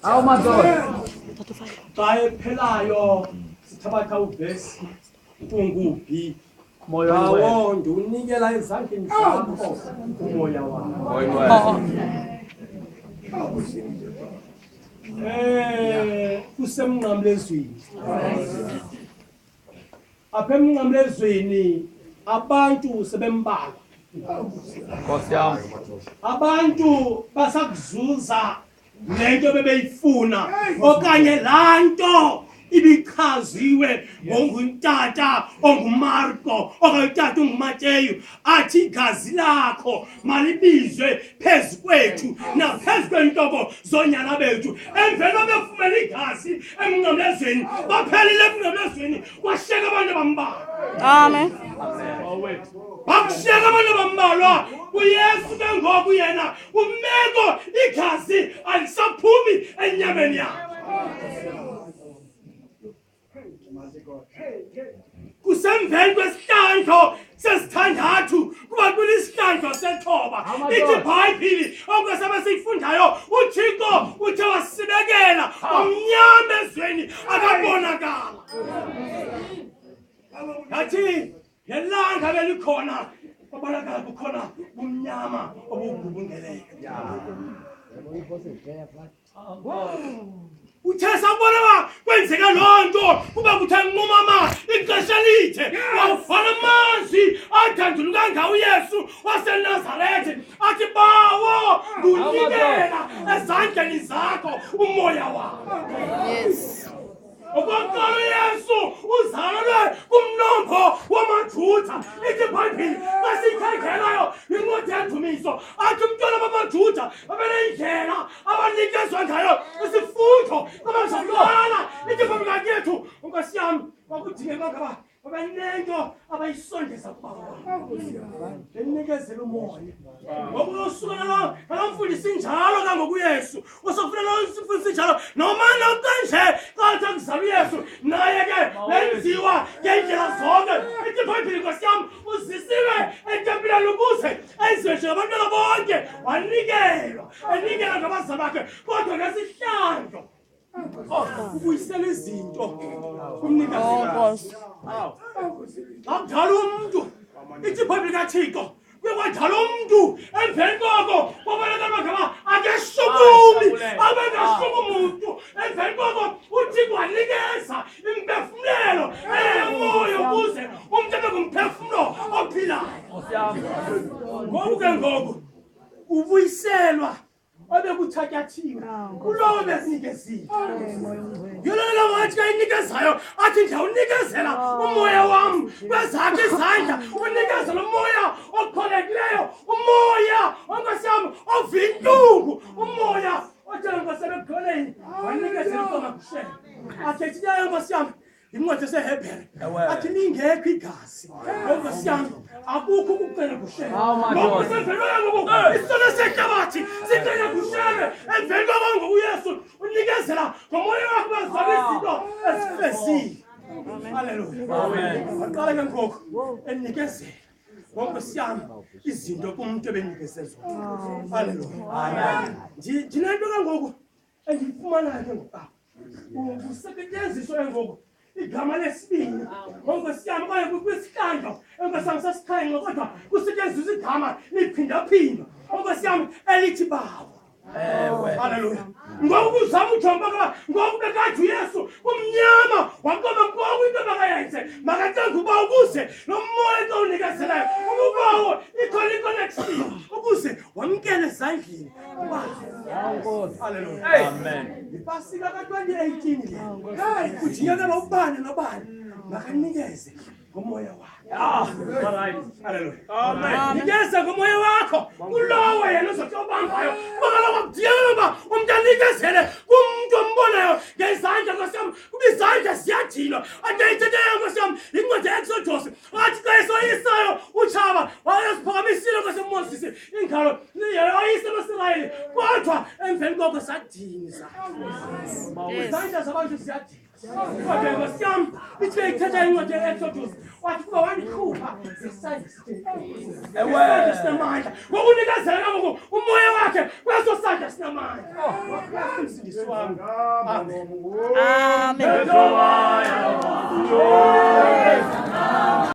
Awu madoda. Xa ephelayo sithabatha uvesi unguphi Moya wethu. awo ndiwunikela ezandleni zakho umoya wakho. Kusemnqamlezweni. Apha emnqamlezweni abantu sebembalwa. Nkosi yami. Abantu basakuzuza lento bebeyifuna okanye lanto ibichaziwe ngoNtata onguMarko okanye uTata onguMateyu athi igazi lakho malibizwe phezu kwethu naphezu kwentobo zonyana bethu. Emveni befumene igazi emnqamlezweni baphelile emnqamlezweni kwashiyeka abantu abambalwa. Amen. Bakushiyeka abantu abambalwa uYesu ke ngoku yena umeko igazi alisaphumi enyameni yakhe. Kusemveni kwesihlandlo sesithandathu kuba kulisihlandlo sethoba ithi iBhayibhile onkwesaba siyifundayo uThixo uthe wasibekela omnyama ezweni akabonakala. Yathi ngelanga belikhona babonakala kukhona umnyama obugubungeleyo. Uthe sabona kwenzeka loo nto kuba kuthe nqumama ixesha elide wafana amazwi athanduluka ngawo uYesu waseNazaretha athi bawo ngunikela ezandleni zakho umoya wakho. Yes. Okokuqala uYesu uzalwe kumnombo wamaJuda. Ithi iBhayibhile masiyikhankelayo incwadi yendumiso athi umntwana bamaJuda babenendlela abanikezwa ngayo isifutho abazalwana. Ithi iBhayibhile yethu Nkosi yami kwakudingeka ngaba babenento abayisondeza kuBaba benikezela umoya. Ngokusuka nalo mfundisi njalo kangokuYesu usofuna lo mfundisi njalo noma nokanje kanti kuzala uYesu naye ke wenziwa ngendlela zonke. Ithi iBhayibhile Nkosi yami uzisiwe etempileni ukuze enziwe njengabantwana bonke wanikela ngabazali bakhe kodwa ngesihlandlo ubuyisela izinto kumnikazi. Akudala umuntu. Ithi iBhayibhile kaThixo kwadala umuntu emveni koko kwabonakala ngaba akeshukumi abengashukumi umuntu. Emveni koko uThixo wanikeza imphefumlelo eyomoya ukuze umuntu abe ngumphefumulo ophilayo. Ngoku ke ngoku ubuyiselwa obekuthatyathiwe kulowo bezinikeziwe. Yolona wathi kayinikezayo athi ndiyawunikezela umoya wam kwezakhe izandla. Unikezela umoya okholekileyo, umoya Nkosi yami ovintungu, umoya ojengosebekhoneni wanikezela uKomakushele. Athethi yayo Nkosi yami incwadi yaseHebhere athi lingekho igazi Nkosi yami akukho ukuqina kushele. Ngoba semvelweni ngoku isono sehlabathi siqina kushele. Emveni kwabo ngokuYesu unikezela ngomoya wakho bazala izinto ezifezile. Haleluya. Amen. Aqala ke ngoku enikezela Nkosi yami izinto kumuntu ebenikeze zona. Haleluya. Amen. Ndinento ke ngoku endifumanayo ke ngoku usetyenziswa ngoku igama lesibini Nkosi yami kwaye kwisihlandlo Nkosi yami sasikhanqa kodwa kusetyenziswa igama liphindaphinda Nkosi yami elithi bawo. Haleluya. Ngoku uzama uJomba ngoba ngoku bekathi uYesu umnyama waqoma ngoku into bakayenze makacenga uba ukuze nomoya onikezelayo ukubawo ikhona iconnection ukuze wamkele ezandleni uba. Haleluya. Amen. Ipasika ka-2018 le. Hayi kudingeka ubani nobani makanikeze ngomoya wakhe. Haleluya. Amen. Nikeza ngomoya wakho kulowo yena uzotobambayo. Bakaloku kudingeka umuntu anikezele kumuntu ombonayo ngezandla Nkosi yami kuba izandla ziyadinwa. Atayithethayo Nkosi yami incwadi ye-Exodus athi xa esoyisayo utshaba wayeziphakamisile Nkosi uMoses ingalo yoyise amaSirayeli kodwa emveni koko sadinisa. Izandla zabantu ziyadinwa. Kodwa Nkosi yami, ithi ithetha incwadi ye-Exodus, wathi kuba wandikhupha ngesandla sinamandla. Ngokunikezela ngoku umoya wakhe kweso sandla sinamandla. Umsindisi wami. Amen.